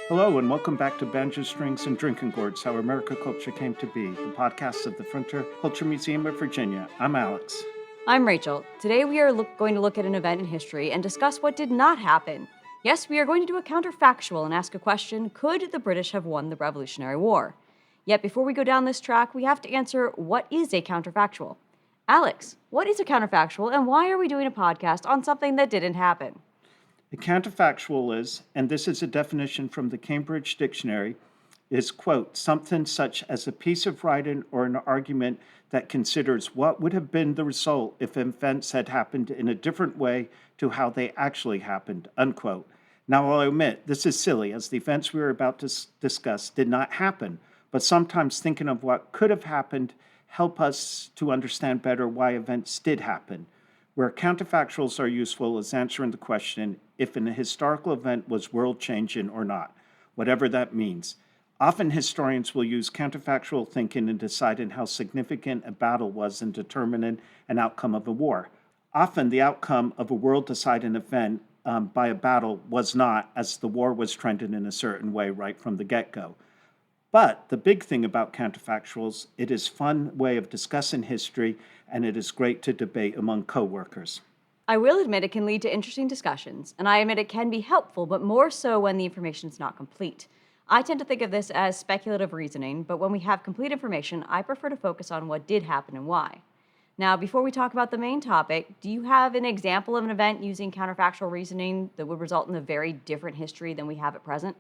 Hello, and welcome back to Banjo Strings and Drinking Gourds, How America Culture Came to Be, the podcast of the Frontier Culture Museum of Virginia. I'm Alex. I'm Rachel. Today we are going to look at an event in history and discuss what did not happen. Yes, we are going to do a counterfactual and ask a question: could the British have won the Revolutionary War? Yet before we go down this track, we have to answer, what is a counterfactual? Alex, what is a counterfactual, and why are we doing a podcast on something that didn't happen? A counterfactual is, and this is a definition from the Cambridge Dictionary, is, quote, something such as a piece of writing or an argument that considers what would have been the result if events had happened in a different way to how they actually happened, unquote. Now, I'll admit, this is silly, as the events we are about to discuss did not happen, but sometimes thinking of what could have happened help us to understand better why events did happen. Where counterfactuals are useful is answering the question if an historical event was world-changing or not, whatever that means. Often historians will use counterfactual thinking in deciding how significant a battle was in determining an outcome of a war. Often the outcome of a world-deciding event by a battle was not, as the war was trending in a certain way right from the get-go. But the big thing about counterfactuals, it is a fun way of discussing history, and it is great to debate among coworkers. I will admit it can lead to interesting discussions, and I admit it can be helpful, but more so when the information is not complete. I tend to think of this as speculative reasoning, but when we have complete information, I prefer to focus on what did happen and why. Now, before we talk about the main topic, do you have an example of an event using counterfactual reasoning that would result in a very different history than we have at present?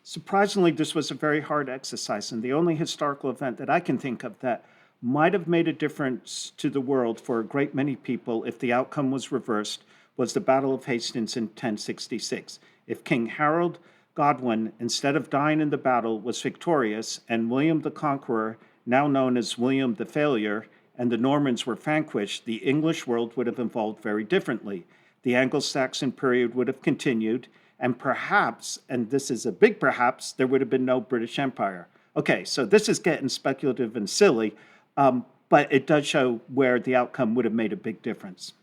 Surprisingly, this was a very hard exercise, and the only historical event that I can think of that might have made a difference to the world for a great many people if the outcome was reversed was the Battle of Hastings in 1066. If King Harold Godwin, instead of dying in the battle, was victorious, and William the Conqueror, now known as William the Failure, and the Normans were vanquished, the English world would have evolved very differently. The Anglo-Saxon period would have continued, and perhaps, and this is a big perhaps, there would have been no British Empire. Okay, so this is getting speculative and silly, but it does show where the outcome would have made a big difference.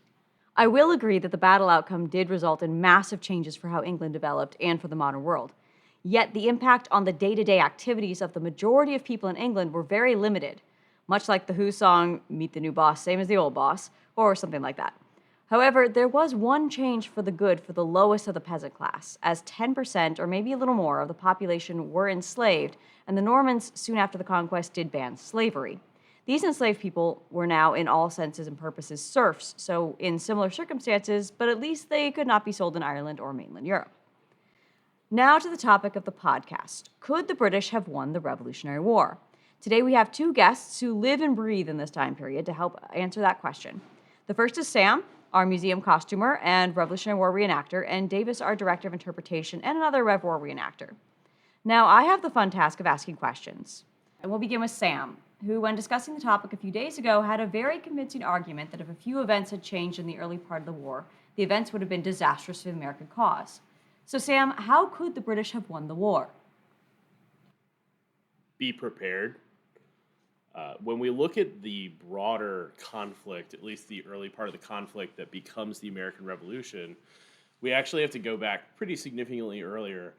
I will agree that the battle outcome did result in massive changes for how England developed and for the modern world. Yet the impact on the day-to-day activities of the majority of people in England were very limited, much like the Who song, "Meet the New Boss, Same as the Old Boss," or something like that. However, there was one change for the good for the lowest of the peasant class, as 10% or maybe a little more of the population were enslaved, and the Normans, soon after the conquest, did ban slavery. These enslaved people were now, in all senses and purposes, serfs, so in similar circumstances, but at least they could not be sold in Ireland or mainland Europe. Now to the topic of the podcast. Could the British have won the Revolutionary War? Today we have two guests who live and breathe in this time period to help answer that question. The first is Sam, our museum costumer and Revolutionary War reenactor, and Davis, our director of interpretation and another Rev War reenactor. Now, I have the fun task of asking questions. And we'll begin with Sam, who, when discussing the topic a few days ago, had a very convincing argument that if a few events had changed in the early part of the war, the events would have been disastrous for the American cause. So, Sam, how could the British have won the war? Be prepared. When we look at the broader conflict, at least the early part of the conflict that becomes the American Revolution, we actually have to go back pretty significantly earlier.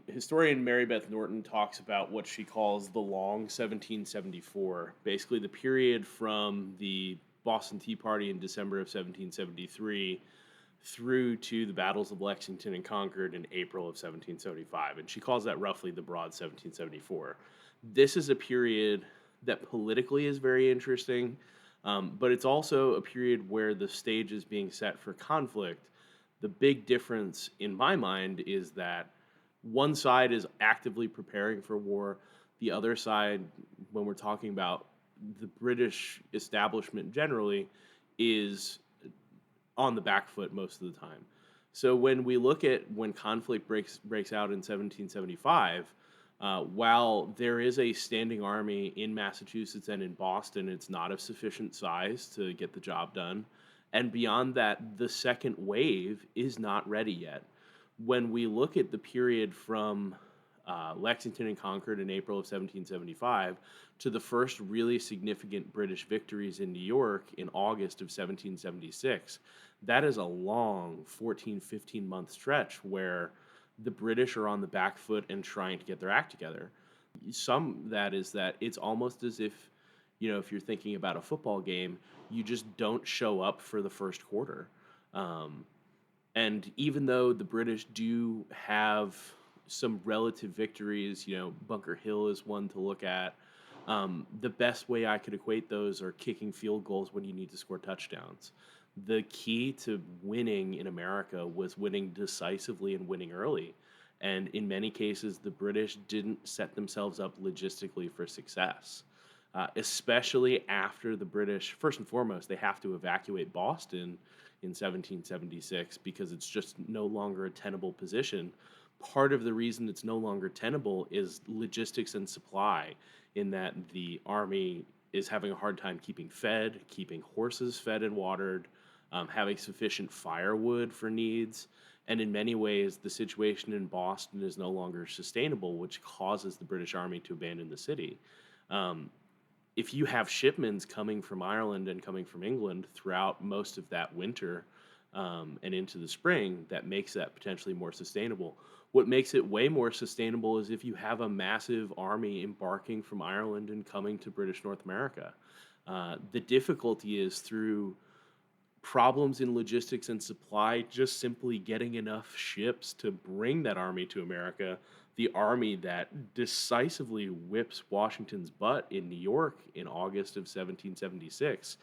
Historian Mary Beth Norton talks about what she calls the long 1774, basically the period from the Boston Tea Party in December of 1773 through to the battles of Lexington and Concord in April of 1775. And she calls that roughly the broad 1774. This is a period that politically is very interesting, but it's also a period where the stage is being set for conflict. The big difference in my mind is that one side is actively preparing for war. The other side, when we're talking about the British establishment generally, is on the back foot most of the time. So when we look at when conflict breaks out in 1775, while there is a standing army in Massachusetts and in Boston, it's not of sufficient size to get the job done. And beyond that, the second wave is not ready yet. When we look at the period from Lexington and Concord in April of 1775 to the first really significant British victories in New York in August of 1776, that is a long 14, 15-month stretch where the British are on the back foot and trying to get their act together. Some that is that it's almost as if, if you're thinking about a football game, you just don't show up for the first quarter. Um, and even though the British do have some relative victories, Bunker Hill is one to look at. The best way I could equate those are kicking field goals when you need to score touchdowns. The key to winning in America was winning decisively and winning early. And in many cases, the British didn't set themselves up logistically for success, especially after the British, first and foremost, they have to evacuate Boston in 1776 because it's just no longer a tenable position. Part of the reason it's no longer tenable is logistics and supply, in that the army is having a hard time keeping horses fed and watered, having sufficient firewood for needs. And in many ways, the situation in Boston is no longer sustainable, which causes the British Army to abandon the city. If you have shipments coming from Ireland and coming from England throughout most of that winter and into the spring, that makes that potentially more sustainable. What makes it way more sustainable is if you have a massive army embarking from Ireland and coming to British North America. The difficulty is through problems in logistics and supply, just simply getting enough ships to bring that army to America. The army that decisively whips Washington's butt in New York in August of 1776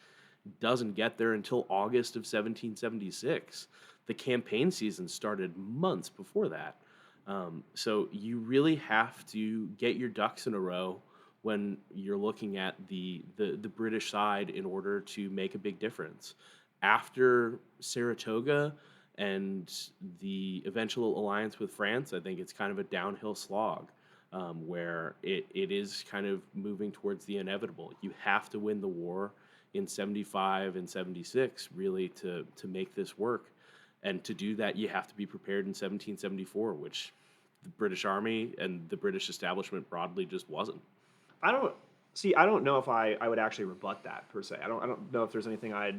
doesn't get there until August of 1776. The campaign season started months before that. So you really have to get your ducks in a row when you're looking at the British side in order to make a big difference. After Saratoga and the eventual alliance with France, I think it's kind of a downhill slog where it is kind of moving towards the inevitable. You have to win the war in 75 and 76 really to make this work. And to do that, you have to be prepared in 1774, which the British Army and the British establishment broadly just wasn't. I don't know if I would actually rebut that per se. I don't know if there's anything I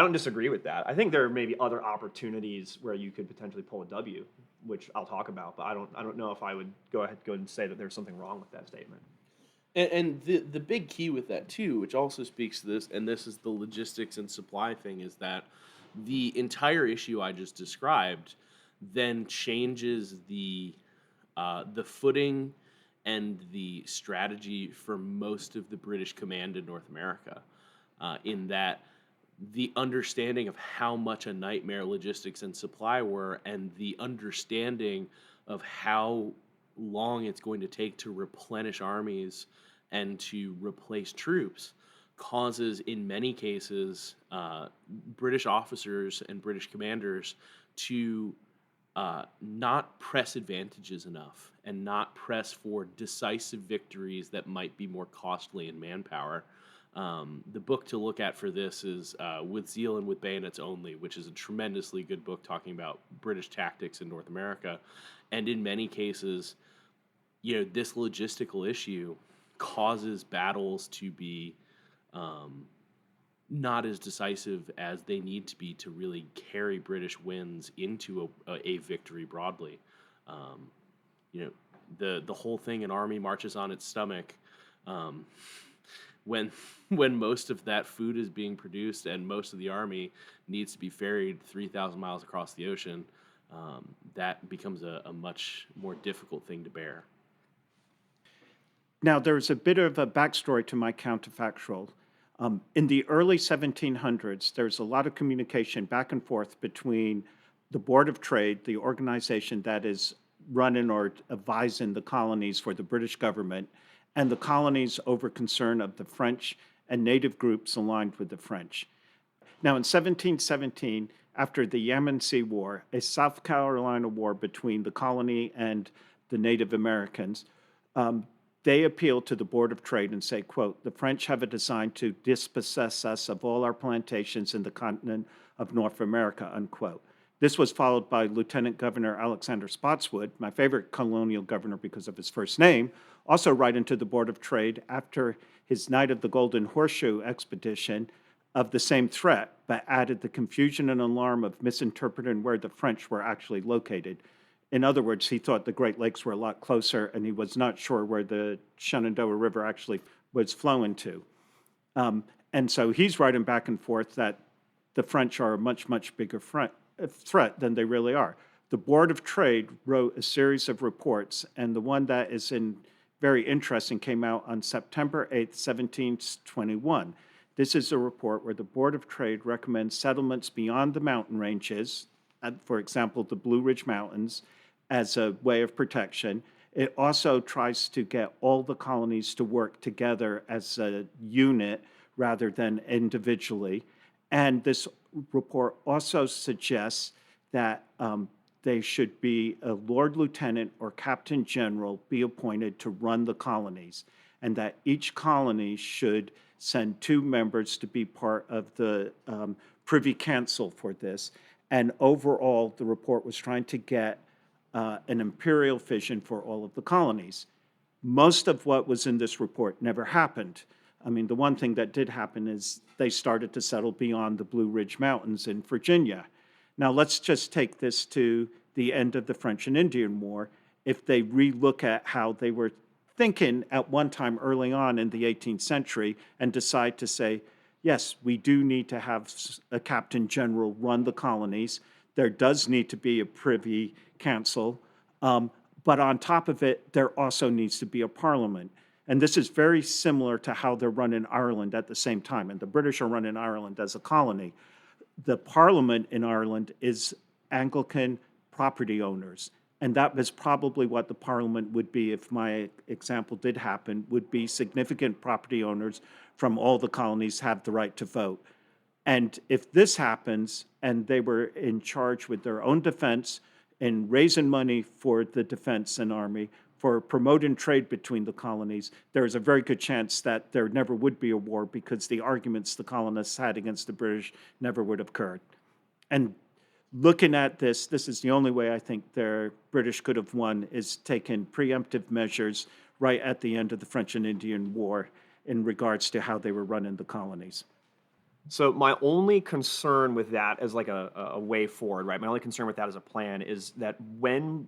don't disagree with that. I think there may be other opportunities where you could potentially pull a W, which I'll talk about, but I don't know if I would go and say that there's something wrong with that statement. And the big key with that too, which also speaks to this, and this is the logistics and supply thing, is that the entire issue I just described then changes the footing and the strategy for most of the British command in North America, in that the understanding of how much a nightmare logistics and supply were, and the understanding of how long it's going to take to replenish armies and to replace troops causes, in many cases, British officers and British commanders to not press advantages enough and not press for decisive victories that might be more costly in manpower. The book to look at for this is With Zeal and with Bayonets Only, which is a tremendously good book talking about British tactics in North America. And in many cases, this logistical issue causes battles to be not as decisive as they need to be to really carry British wins into a victory broadly. The whole thing, an army marches on its stomach. When most of that food is being produced and most of the army needs to be ferried 3,000 miles across the ocean, that becomes a much more difficult thing to bear. Now, there's a bit of a backstory to my counterfactual. In the early 1700s, there's a lot of communication back and forth between the Board of Trade, the organization that is running or advising the colonies for the British government, and the colonies over concern of the French and native groups aligned with the French. Now, in 1717, after the Yamasee War, a South Carolina war between the colony and the Native Americans, they appealed to the Board of Trade and say, quote, "The French have a design to dispossess us of all our plantations in the continent of North America," unquote. This was followed by Lieutenant Governor Alexander Spotswood, my favorite colonial governor because of his first name, also writing to the Board of Trade after his Night of the Golden Horseshoe expedition of the same threat, but added the confusion and alarm of misinterpreting where the French were actually located. In other words, he thought the Great Lakes were a lot closer, and he was not sure where the Shenandoah River actually was flowing to. And so he's writing back and forth that the French are a much, much bigger threat than they really are. The Board of Trade wrote a series of reports, and the one that is very interesting came out on September 8th, 1721. This is a report where the Board of Trade recommends settlements beyond the mountain ranges, for example, the Blue Ridge Mountains, as a way of protection. It also tries to get all the colonies to work together as a unit rather than individually. And this report also suggests that they should be a Lord Lieutenant or Captain General be appointed to run the colonies, and that each colony should send 2 members to be part of the Privy Council for this. And overall, the report was trying to get an imperial vision for all of the colonies. Most of what was in this report never happened. I mean, the one thing that did happen is they started to settle beyond the Blue Ridge Mountains in Virginia. Now, let's just take this to the end of the French and Indian War. If they relook at how they were thinking at one time early on in the 18th century and decide to say, yes, we do need to have a captain general run the colonies. There does need to be a privy council. But on top of it, there also needs to be a parliament. And this is very similar to how they're run in Ireland at the same time. And the British are running Ireland as a colony. The parliament in Ireland is Anglican property owners. And that was probably what the parliament would be if my example did happen, would be significant property owners from all the colonies have the right to vote. And if this happens, and they were in charge with their own defense and raising money for the defense and army, for promoting trade between the colonies, there is a very good chance that there never would be a war because the arguments the colonists had against the British never would have occurred. And looking at this, this is the only way I think the British could have won, is taking preemptive measures right at the end of the French and Indian War in regards to how they were running the colonies. So my only concern with that as like a way forward, right? My only concern with that as a plan is that when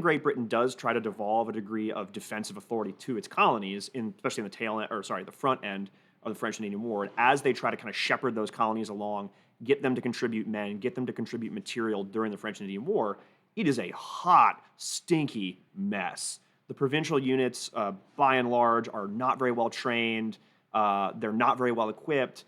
Great Britain does try to devolve a degree of defensive authority to its colonies, especially in the front end of the French and Indian War, and as they try to kind of shepherd those colonies along, get them to contribute men, get them to contribute material during the French and Indian War, it is a hot, stinky mess. The provincial units, by and large, are not very well trained. They're not very well equipped.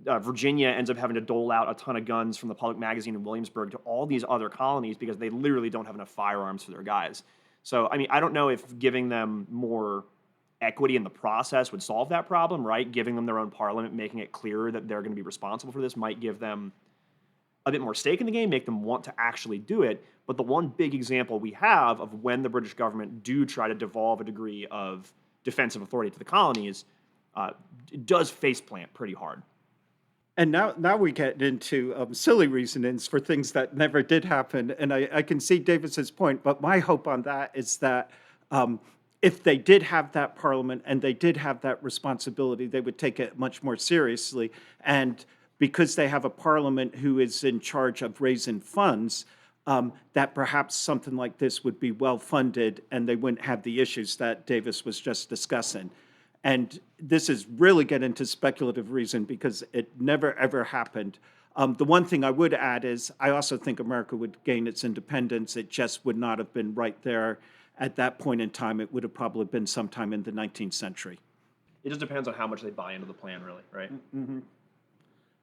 Virginia ends up having to dole out a ton of guns from the public magazine in Williamsburg to all these other colonies because they literally don't have enough firearms for their guys. So, I mean, I don't know if giving them more equity in the process would solve that problem, right? Giving them their own parliament, making it clearer that they're going to be responsible for this might give them a bit more stake in the game, make them want to actually do it. But the one big example we have of when the British government do try to devolve a degree of defensive authority to the colonies, it does faceplant pretty hard. And now we get into silly reasonings for things that never did happen. And I can see Davis's point, but my hope on that is that if they did have that parliament and they did have that responsibility, they would take it much more seriously. And because they have a parliament who is in charge of raising funds, that perhaps something like this would be well funded and they wouldn't have the issues that Davis was just discussing. And this is really getting into speculative reason because it never, ever happened. The one thing I would add is I also think America would gain its independence. It just would not have been right there at that point in time. It would have probably been sometime in the 19th century. It just depends on how much they buy into the plan, really, right? Mm-hmm.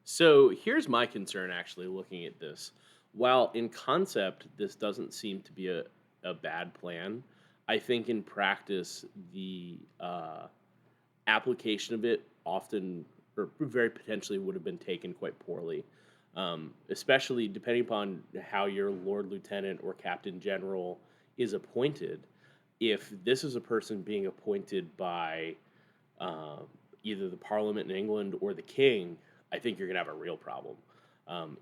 So here's my concern actually looking at this. While in concept, this doesn't seem to be a bad plan, I think in practice, the application of it often, or very potentially, would have been taken quite poorly, especially depending upon how your Lord Lieutenant or Captain General is appointed. If this is a person being appointed by either the Parliament in England or the King, I think you're going to have a real problem.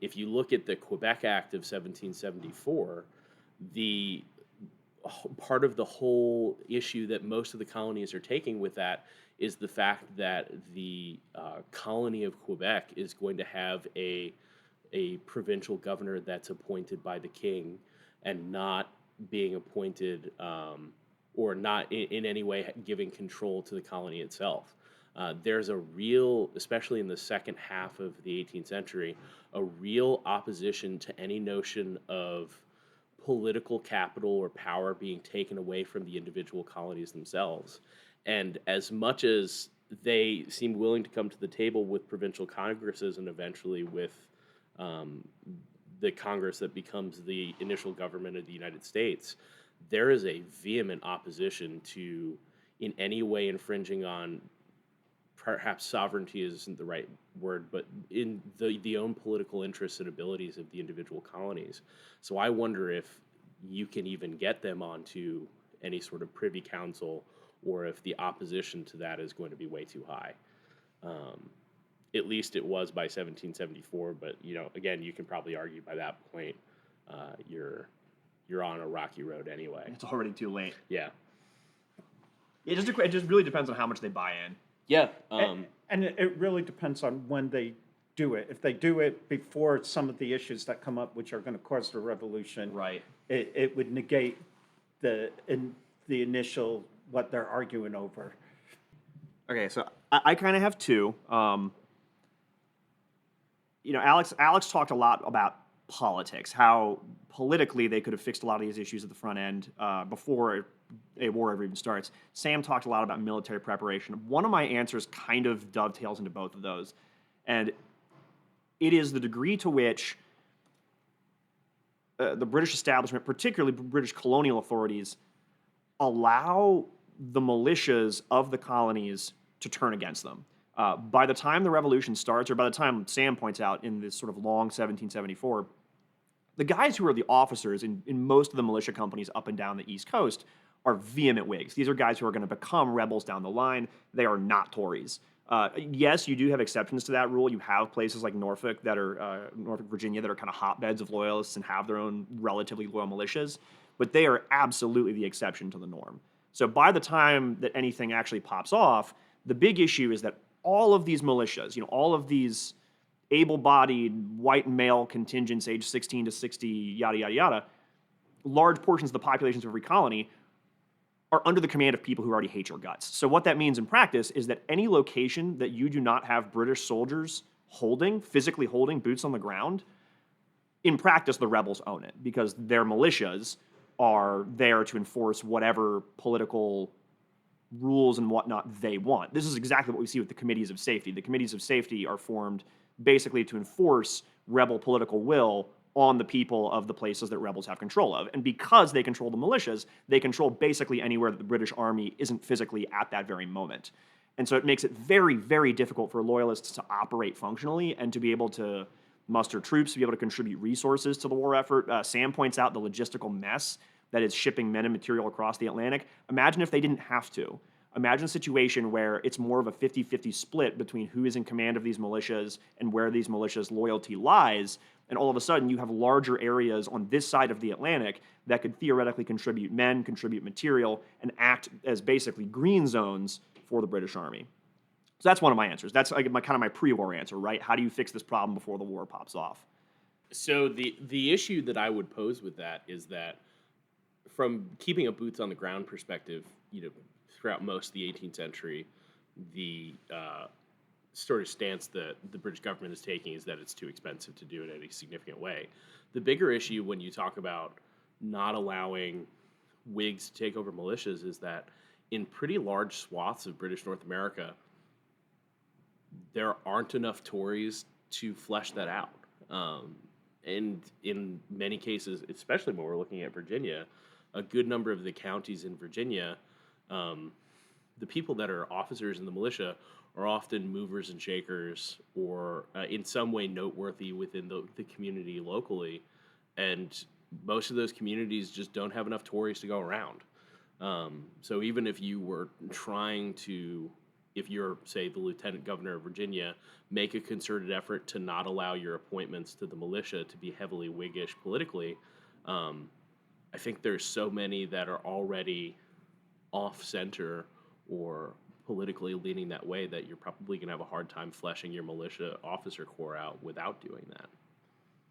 If you look at the Quebec Act of 1774, the part of the whole issue that most of the colonies are taking with that is the fact that the colony of Quebec is going to have a provincial governor that's appointed by the king and not being appointed or not in any way giving control to the colony itself. There's a real, especially in the second half of the 18th century, a real opposition to any notion of political capital or power being taken away from the individual colonies themselves. And as much as they seemed willing to come to the table with provincial congresses and eventually with um, the Congress that becomes the initial government of the United States, there is a vehement opposition to in any way infringing on, perhaps sovereignty isn't the right word, but in the own political interests and abilities of the individual colonies. So I wonder if you can even get them onto any sort of privy council, or if the opposition to that is going to be way too high. At least it was by 1774, but again, you can probably argue by that point you're on a rocky road anyway. It's already too late. Yeah. It just really depends on how much they buy in. Yeah. And it really depends on when they do it. If they do it before some of the issues that come up, which are going to cause the revolution, Right. it would negate the initial what they're arguing over. Okay, so I kind of have two. Alex talked a lot about politics, how politically they could have fixed a lot of these issues at the front end before a war ever even starts. Sam talked a lot about military preparation. One of my answers kind of dovetails into both of those, and it is the degree to which the British establishment, particularly British colonial authorities, allow the militias of the colonies to turn against them. By the time the revolution starts, or by the time Sam points out in this sort of long 1774, the guys who are the officers in most of the militia companies up and down the East Coast are vehement Whigs. These are guys who are going to become rebels down the line. They are not Tories. Yes, you do have exceptions to that rule. You have places like Norfolk, Virginia, that are kind of hotbeds of loyalists and have their own relatively loyal militias, but they are absolutely the exception to the norm. So by the time that anything actually pops off, the big issue is that all of these militias, all of these able-bodied white male contingents aged 16 to 60, yada, yada, yada, large portions of the populations of every colony are under the command of people who already hate your guts. So what that means in practice is that any location that you do not have British soldiers physically holding boots on the ground, in practice, the rebels own it because their militias are there to enforce whatever political rules and whatnot they want. This is exactly what we see with the committees of safety. The committees of safety are formed basically to enforce rebel political will on the people of the places that rebels have control of. And because they control the militias, they control basically anywhere that the British Army isn't physically at that very moment. And so it makes it very, very difficult for loyalists to operate functionally and to be able to muster troops, to be able to contribute resources to the war effort. Sam points out the logistical mess that is shipping men and material across the Atlantic. Imagine if they didn't have to. Imagine a situation where it's more of a 50-50 split between who is in command of these militias and where these militias' loyalty lies, and all of a sudden you have larger areas on this side of the Atlantic that could theoretically contribute men, contribute material, and act as basically green zones for the British Army. So that's one of my answers. That's like my pre-war answer, right? How do you fix this problem before the war pops off? So the issue that I would pose with that is that from keeping a boots on the ground perspective, throughout most of the 18th century, the sort of stance that the British government is taking is that it's too expensive to do it in a significant way. The bigger issue when you talk about not allowing Whigs to take over militias is that in pretty large swaths of British North America, there aren't enough Tories to flesh that out. And in many cases, especially when we're looking at Virginia, a good number of the counties in Virginia, the people that are officers in the militia are often movers and shakers or in some way noteworthy within the community locally. And most of those communities just don't have enough Tories to go around. So even if you were trying to, if you're, say, the lieutenant governor of Virginia, make a concerted effort to not allow your appointments to the militia to be heavily Whiggish politically, I think there's so many that are already off-center or politically leaning that way that you're probably going to have a hard time fleshing your militia officer corps out without doing that.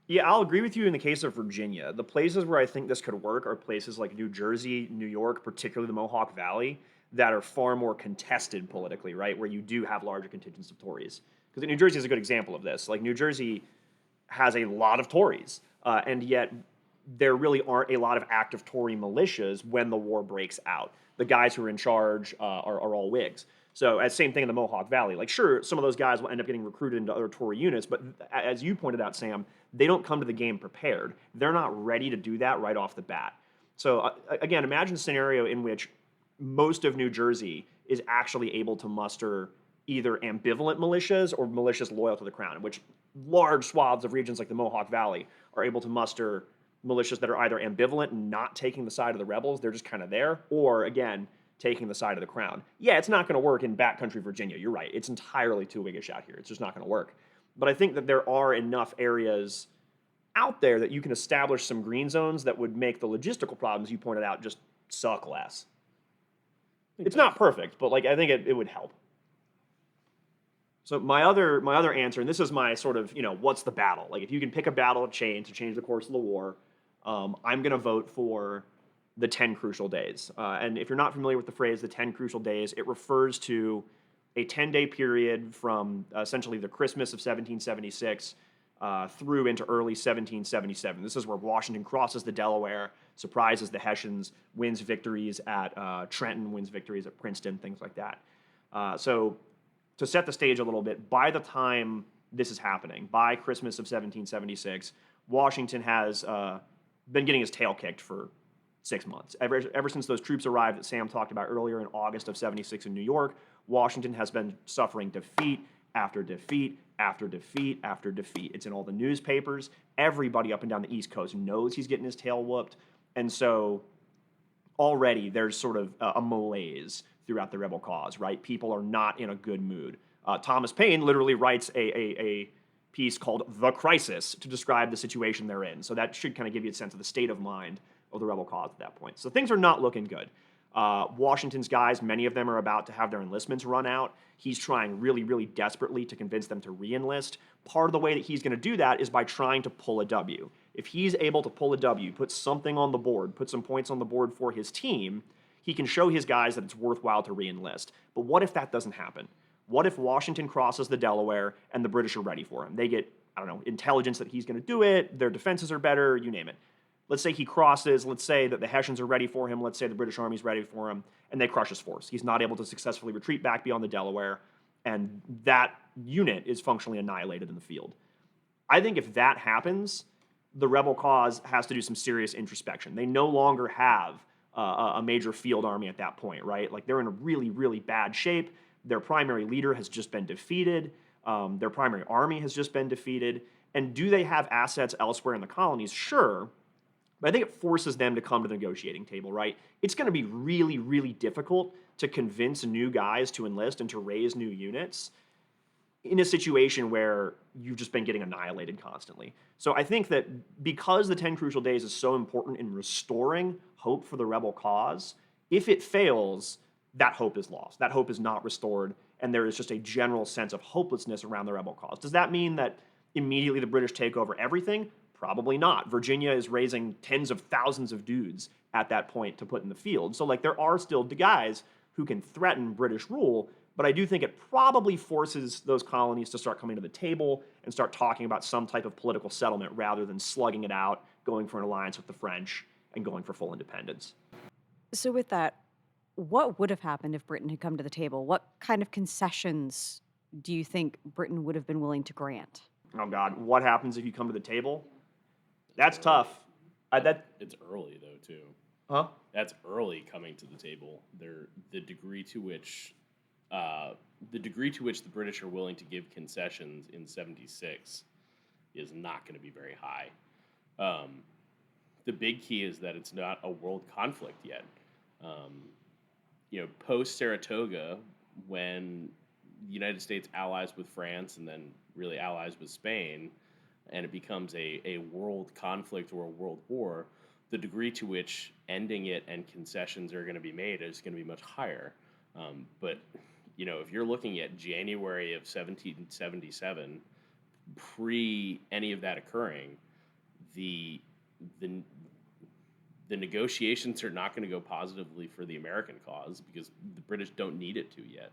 Yeah, I'll agree with you in the case of Virginia. The places where I think this could work are places like New Jersey, New York, particularly the Mohawk Valley, that are far more contested politically, right? Where you do have larger contingents of Tories. Because New Jersey is a good example of this. Like New Jersey has a lot of Tories, and yet there really aren't a lot of active Tory militias when the war breaks out. The guys who are in charge are all Whigs. So, same thing in the Mohawk Valley. Like, sure, some of those guys will end up getting recruited into other Tory units, but as you pointed out, Sam, they don't come to the game prepared. They're not ready to do that right off the bat. So, again, imagine a scenario in which most of New Jersey is actually able to muster either ambivalent militias or militias loyal to the crown, in which large swaths of regions like the Mohawk Valley are able to muster militias that are either ambivalent and not taking the side of the rebels, they're just kind of there, or again, taking the side of the crown. Yeah, it's not going to work in backcountry Virginia. You're right. It's entirely too Whiggish out here. It's just not going to work. But I think that there are enough areas out there that you can establish some green zones that would make the logistical problems you pointed out just suck less. It's not perfect, but like I think it would help. So my other answer, and this is my sort of what's the battle? Like if you can pick a battle to change the course of the war, I'm going to vote for the 10 crucial days. And if you're not familiar with the phrase the 10 crucial days, it refers to a 10-day period from essentially the Christmas of 1776 through into early 1777. This is where Washington crosses the Delaware, surprises the Hessians, wins victories at Trenton, wins victories at Princeton, things like that. So to set the stage a little bit, by the time this is happening, by Christmas of 1776, Washington has been getting his tail kicked for 6 months. Ever since those troops arrived that Sam talked about earlier in August of 76 in New York, Washington has been suffering defeat after defeat after defeat after defeat. It's in all the newspapers. Everybody up and down the East Coast knows he's getting his tail whooped. And so already there's sort of a malaise throughout the rebel cause, right? People are not in a good mood. Thomas Paine literally writes a piece called The Crisis to describe the situation they're in. So that should kind of give you a sense of the state of mind of the rebel cause at that point. So things are not looking good. Washington's guys, many of them are about to have their enlistments run out. He's trying really, really desperately to convince them to re-enlist. Part of the way that he's going to do that is by trying to pull a W. If he's able to pull a W, put something on the board, put some points on the board for his team, he can show his guys that it's worthwhile to re-enlist. But what if that doesn't happen? What if Washington crosses the Delaware and the British are ready for him? They get, intelligence that he's going to do it, their defenses are better, you name it. Let's say he crosses, let's say that the Hessians are ready for him, let's say the British Army's ready for him, and they crush his force. He's not able to successfully retreat back beyond the Delaware, and that unit is functionally annihilated in the field. I think if that happens, the rebel cause has to do some serious introspection. They no longer have a major field army at that point, right? Like they're in a really, really bad shape. Their primary leader has just been defeated. Their primary army has just been defeated. And do they have assets elsewhere in the colonies? Sure. But I think it forces them to come to the negotiating table, right? It's going to be really, really difficult to convince new guys to enlist and to raise new units in a situation where you've just been getting annihilated constantly. So I think that because the 10 Crucial Days is so important in restoring hope for the rebel cause, if it fails, that hope is lost. That hope is not restored, and there is just a general sense of hopelessness around the rebel cause. Does that mean that immediately the British take over everything? Probably not. Virginia is raising tens of thousands of dudes at that point to put in the field. So, there are still guys who can threaten British rule, but I do think it probably forces those colonies to start coming to the table and start talking about some type of political settlement rather than slugging it out, going for an alliance with the French, and going for full independence. So, with that, what would have happened if Britain had come to the table? What kind of concessions do you think Britain would have been willing to grant? Oh, God. What happens if you come to the table? That's tough. It's early though too. Huh? That's early coming to the table. The degree to which the British are willing to give concessions in '76 is not going to be very high. The big key is that it's not a world conflict yet. Post Saratoga, when the United States allies with France and then really allies with Spain, and it becomes a world conflict or a world war, the degree to which ending it and concessions are going to be made is going to be much higher. But if you're looking at January of 1777, pre any of that occurring, the the the negotiations are not going to go positively for the American cause because the British don't need it to yet.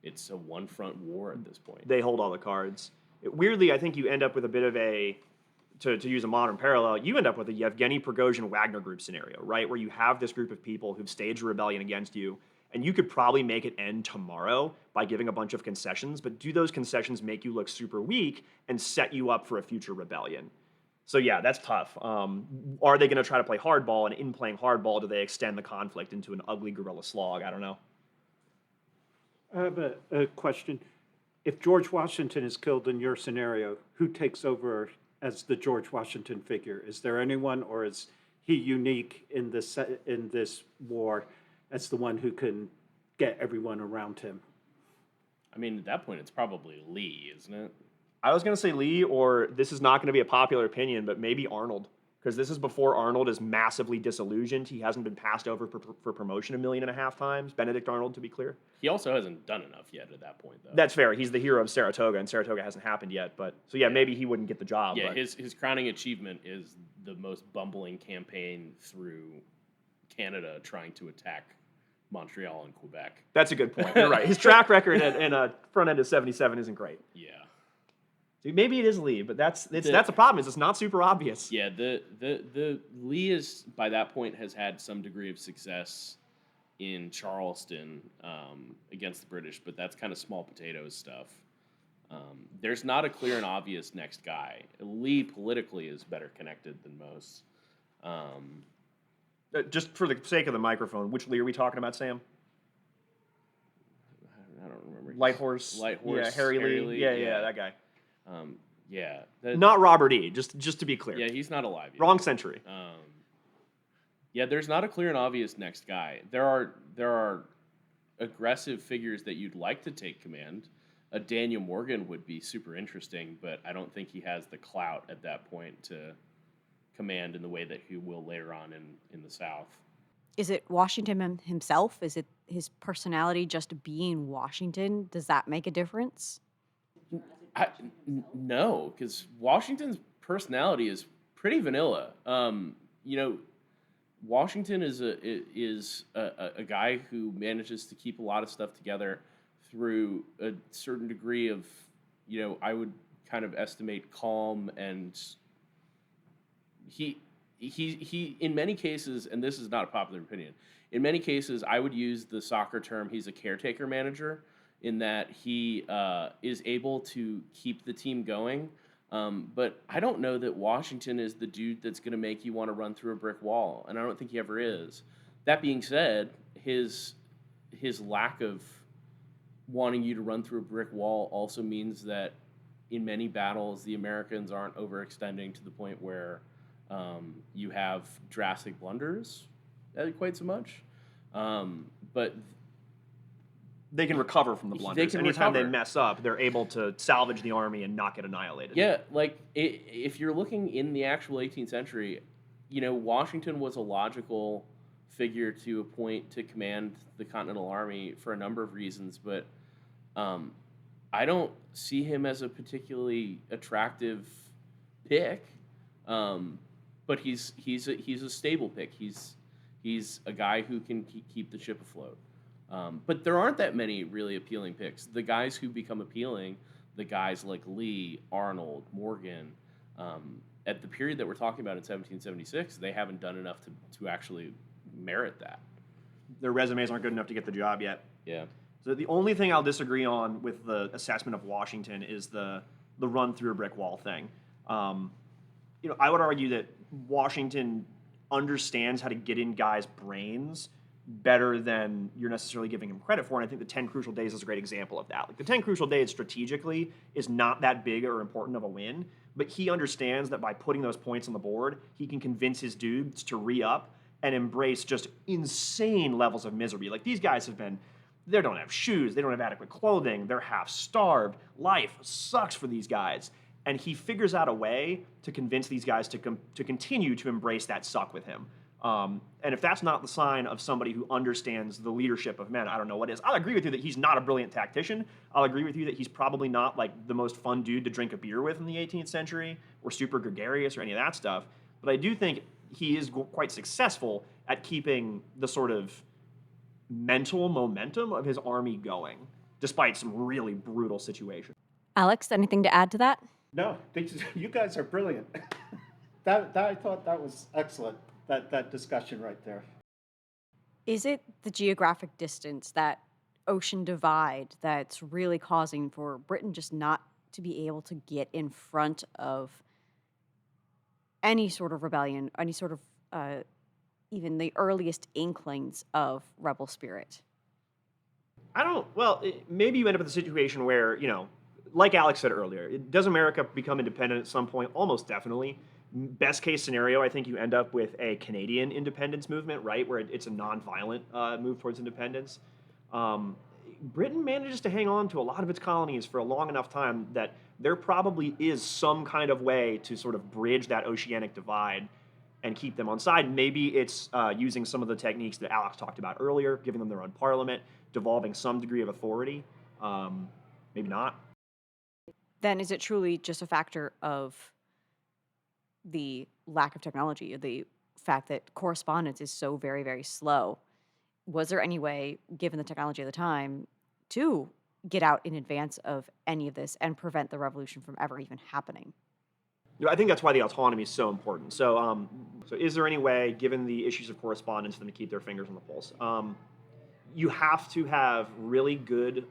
It's a one-front war at this point. They hold all the cards. Weirdly, I think you end up with a bit of a, to use a modern parallel, you end up with a Yevgeny Prigozhin Wagner Group scenario, right? Where you have this group of people who've staged a rebellion against you, and you could probably make it end tomorrow by giving a bunch of concessions, but do those concessions make you look super weak and set you up for a future rebellion? So yeah, that's tough. Are they going to try to play hardball, and in playing hardball, do they extend the conflict into an ugly guerrilla slog? I don't know. I have a question. If George Washington is killed in your scenario, who takes over as the George Washington figure? Is there anyone, or is he unique in this war as the one who can get everyone around him? I mean, at that point, it's probably Lee, isn't it? I was going to say Lee, or this is not going to be a popular opinion, but maybe Arnold. Because this is before Arnold is massively disillusioned. He hasn't been passed over for promotion 1.5 million times. Benedict Arnold, to be clear. He also hasn't done enough yet at that point, though. That's fair. He's the hero of Saratoga, and Saratoga hasn't happened yet. But so yeah, maybe he wouldn't get the job. Yeah, but. his crowning achievement is the most bumbling campaign through Canada trying to attack Montreal and Quebec. That's a good point. You're right. His track record in a front end of 77 isn't great. Yeah. Maybe it is Lee, but that's a problem. Is it's not super obvious. Yeah, the Lee is by that point has had some degree of success in Charleston against the British, but that's kind of small potatoes stuff. There's not a clear and obvious next guy. Lee politically is better connected than most. Just for the sake of the microphone, which Lee are we talking about, Sam? I don't remember. Light Horse. Yeah, Harry Lee. Yeah, that guy. Not Robert E. Just to be clear. Yeah, he's not alive yet. Wrong century. Yeah, there's not a clear and obvious next guy. There are aggressive figures that you'd like to take command. Daniel Morgan would be super interesting, but I don't think he has the clout at that point to command in the way that he will later on in the South. Is it Washington himself? Is it his personality just being Washington? Does that make a difference? No, because Washington's personality is pretty vanilla. Washington is a guy who manages to keep a lot of stuff together through a certain degree of, I would kind of estimate calm, and he in many cases, and this is not a popular opinion, in many cases I would use the soccer term, he's a caretaker manager, in that he is able to keep the team going. But I don't know that Washington is the dude that's going to make you want to run through a brick wall, and I don't think he ever is. That being said, his lack of wanting you to run through a brick wall also means that in many battles, the Americans aren't overextending to the point where you have drastic blunders quite so much. But they can recover from the blunders. Anytime they mess up, they're able to salvage the army and not get annihilated. Yeah, if you're looking in the actual 18th century, Washington was a logical figure to appoint to command the Continental Army for a number of reasons, but I don't see him as a particularly attractive pick. But he's a stable pick. He's a guy who can keep the ship afloat. But there aren't that many really appealing picks. The guys who become appealing, the guys like Lee, Arnold, Morgan, at the period that we're talking about in 1776, they haven't done enough to actually merit that. Their resumes aren't good enough to get the job yet. Yeah. So the only thing I'll disagree on with the assessment of Washington is the run through a brick wall thing. I would argue that Washington understands how to get in guys' brains better than you're necessarily giving him credit for, and I think the 10 Crucial Days is a great example of that. Like, the 10 Crucial Days strategically is not that big or important of a win, but he understands that by putting those points on the board, he can convince his dudes to re-up and embrace just insane levels of misery. Like, these guys they don't have shoes, they don't have adequate clothing, they're half starved, life sucks for these guys. And he figures out a way to convince these guys to continue to embrace that suck with him. And if that's not the sign of somebody who understands the leadership of men, I don't know what is. I'll agree with you that he's not a brilliant tactician. I'll agree with you that he's probably not like the most fun dude to drink a beer with in the 18th century or super gregarious or any of that stuff. but I do think he is quite successful at keeping the sort of mental momentum of his army going, despite some really brutal situations. Alex, anything to add to that? No, you guys are brilliant. That I thought that was excellent, that discussion right there. Is it the geographic distance, that ocean divide, that's really causing for Britain just not to be able to get in front of any sort of rebellion, any sort of even the earliest inklings of rebel spirit? Maybe you end up with a situation where, like Alex said earlier, does America become independent at some point? Almost definitely. Best case scenario, I think you end up with a Canadian independence movement, right, where it's a nonviolent move towards independence. Britain manages to hang on to a lot of its colonies for a long enough time that there probably is some kind of way to sort of bridge that oceanic divide and keep them on side. Maybe it's using some of the techniques that Alex talked about earlier, giving them their own parliament, devolving some degree of authority. Maybe not. Then is it truly just a factor of the lack of technology, the fact that correspondence is so very, very slow? Was there any way, given the technology of the time, to get out in advance of any of this and prevent the revolution from ever even happening? I think that's why the autonomy is so important. So is there any way, given the issues of correspondence, for them to keep their fingers on the pulse? You have to have really good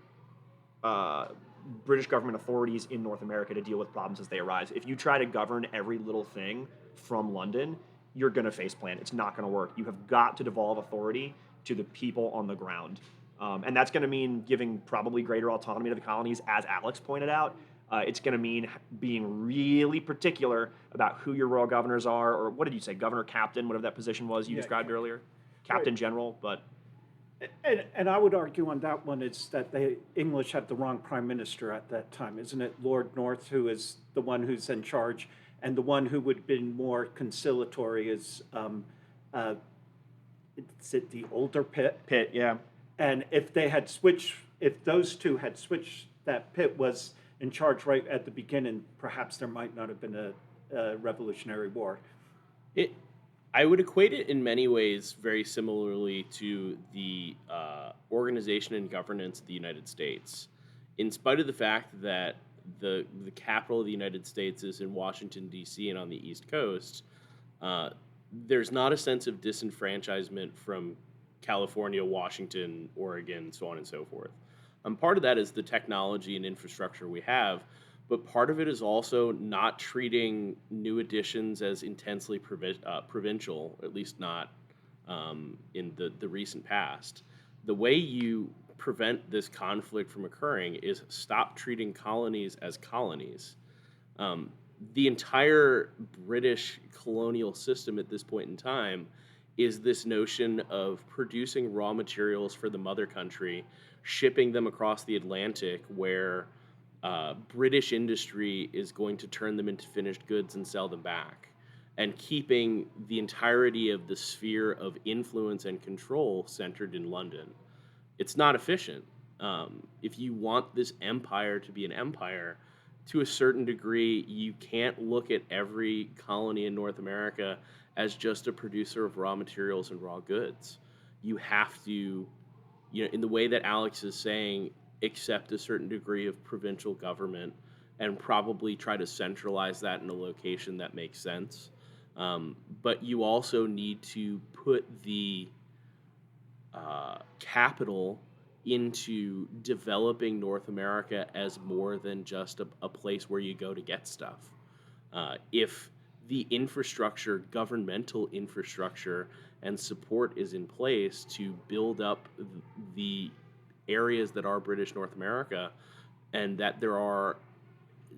British government authorities in North America to deal with problems as they arise. If you try to govern every little thing from London, you're going to face plant. It's not going to work. You have got to devolve authority to the people on the ground. And that's going to mean giving probably greater autonomy to the colonies, as Alex pointed out. It's going to mean being really particular about who your royal governors are, or what did you say, governor, captain, whatever that position was you described earlier? Captain General, but... And I would argue on that one is that the English had the wrong prime minister at that time. Isn't it Lord North who is the one who's in charge, and the one who would have been more conciliatory is, is it the older Pitt? Pitt, yeah. And if those two had switched, that Pitt was in charge right at the beginning, perhaps there might not have been a Revolutionary War. I would equate it in many ways very similarly to the organization and governance of the United States. In spite of the fact that the capital of the United States is in Washington, D.C. and on the East Coast, there's not a sense of disenfranchisement from California, Washington, Oregon, so on and so forth. Part of that is the technology and infrastructure we have, but part of it is also not treating new additions as intensely provincial, at least not in the recent past. The way you prevent this conflict from occurring is stop treating colonies as colonies. The entire British colonial system at this point in time is this notion of producing raw materials for the mother country, shipping them across the Atlantic, where British industry is going to turn them into finished goods and sell them back, and keeping the entirety of the sphere of influence and control centered in London. It's not efficient. If you want this empire to be an empire, to a certain degree, you can't look at every colony in North America as just a producer of raw materials and raw goods. You have to, in the way that Alex is saying, accept a certain degree of provincial government and probably try to centralize that in a location that makes sense. But you also need to put the capital into developing North America as more than just a place where you go to get stuff. If the infrastructure, governmental infrastructure, and support is in place to build up the areas that are British North America, and that there are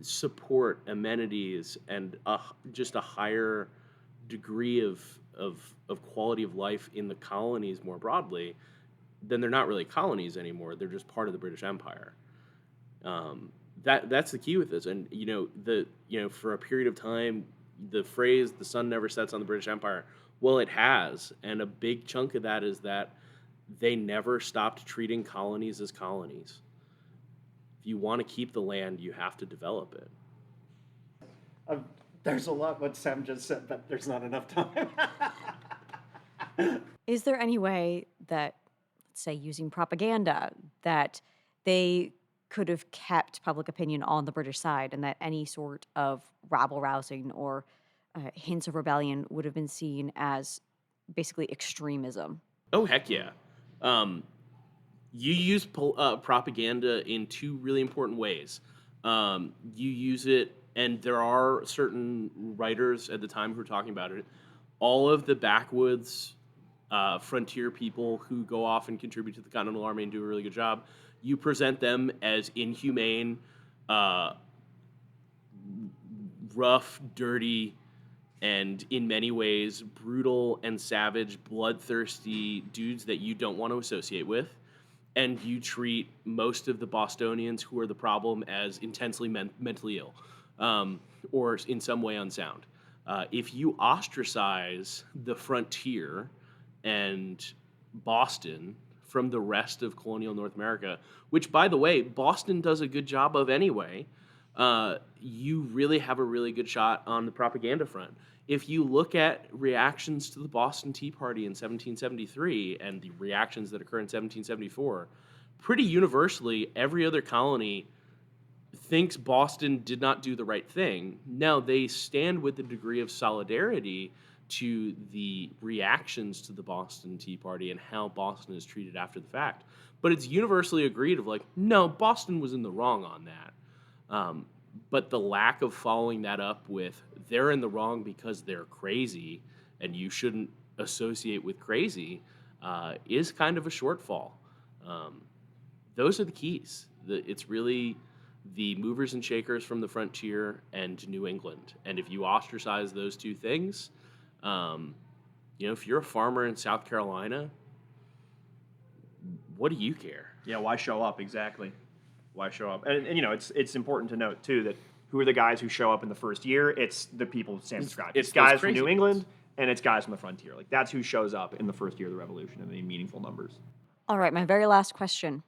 support, amenities, and just a higher degree of quality of life in the colonies more broadly, then they're not really colonies anymore. They're just part of the British Empire. That's the key with this. And for a period of time, the phrase "the sun never sets on the British Empire," well, it has, and a big chunk of that is that they never stopped treating colonies as colonies. If you want to keep the land, you have to develop it. There's a lot what Sam just said, but there's not enough time. Is there any way that, let's say, using propaganda, that they could have kept public opinion on the British side and that any sort of rabble rousing or hints of rebellion would have been seen as basically extremism? Oh, heck yeah. You use propaganda in two really important ways. You use it, and there are certain writers at the time who were talking about it. All of the backwoods frontier people who go off and contribute to the Continental Army and do a really good job, you present them as inhumane, rough, dirty, and in many ways brutal and savage, bloodthirsty dudes that you don't want to associate with. And you treat most of the Bostonians who are the problem as intensely mentally ill, or in some way unsound. If you ostracize the frontier and Boston from the rest of colonial North America, which, by the way, Boston does a good job of anyway, you really have a really good shot on the propaganda front. If you look at reactions to the Boston Tea Party in 1773 and the reactions that occur in 1774, pretty universally, every other colony thinks Boston did not do the right thing. Now, they stand with a degree of solidarity to the reactions to the Boston Tea Party and how Boston is treated after the fact. But it's universally agreed of like, no, Boston was in the wrong on that. But the lack of following that up with they're in the wrong because they're crazy and you shouldn't associate with crazy is kind of a shortfall. Those are the keys. It's really the movers and shakers from the frontier and New England. And if you ostracize those two things, if you're a farmer in South Carolina, what do you care? Yeah, why show up exactly? Why show up? And it's important to note too that who are the guys who show up in the first year? It's the people Sam described. It's guys from New England and it's guys from the frontier. Like that's who shows up in the first year of the Revolution in any meaningful numbers. All right, my very last question.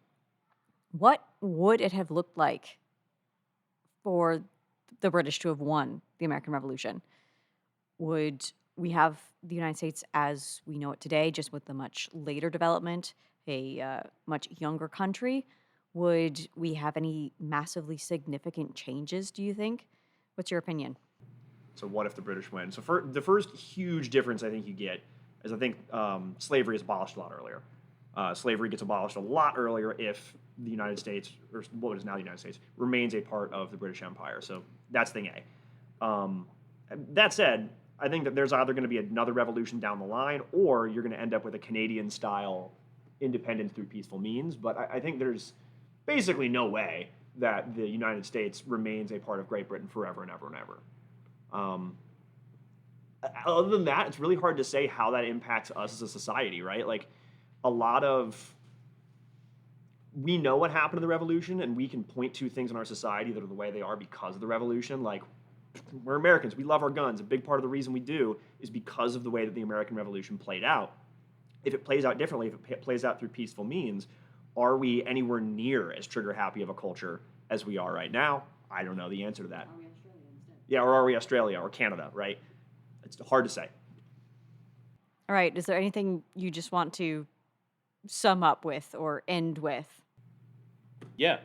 What would it have looked like for the British to have won the American Revolution? Would we have the United States as we know it today, just with a much later development, a much younger country? Would we have any massively significant changes, do you think? What's your opinion? So what if the British win? So the first huge difference I think you get is I think slavery is abolished a lot earlier. Slavery gets abolished a lot earlier if the United States, or what is now the United States, remains a part of the British Empire. So that's thing A. That said, I think that there's either going to be another revolution down the line or you're going to end up with a Canadian-style independence through peaceful means. But I think there's basically no way that the United States remains a part of Great Britain forever and ever and ever. Other than that, it's really hard to say how that impacts us as a society, right? Like, we know what happened in the Revolution, and we can point to things in our society that are the way they are because of the Revolution. Like, we're Americans. We love our guns. A big part of the reason we do is because of the way that the American Revolution played out. If it plays out differently, if it plays out through peaceful means, are we anywhere near as trigger-happy of a culture as we are right now? I don't know the answer to that. Are we Australia instead? Yeah, or are we Australia or Canada, right? It's hard to say. All right, is there anything you just want to sum up with or end with? Yeah.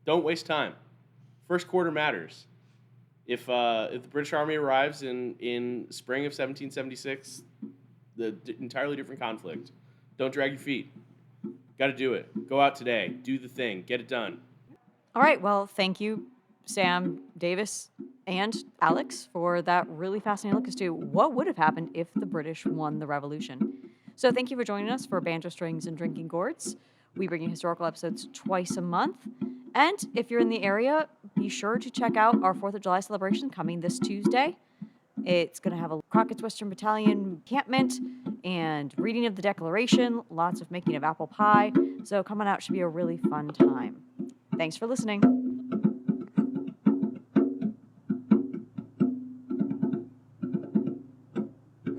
Don't waste time. First quarter matters. If the British Army arrives in spring of 1776, the entirely different conflict. Don't drag your feet. Got to do it. Go out today. Do the thing. Get it done. All right. Well, thank you, Sam, Davis, and Alex, for that really fascinating look as to what would have happened if the British won the Revolution. So thank you for joining us for Banjo Strings and Drinking Gourds. We bring you historical episodes twice a month. And if you're in the area, be sure to check out our 4th of July celebration coming this Tuesday. It's going to have a Crockett's Western Battalion encampment and reading of the Declaration, lots of making of apple pie. So coming out should be a really fun time. Thanks for listening.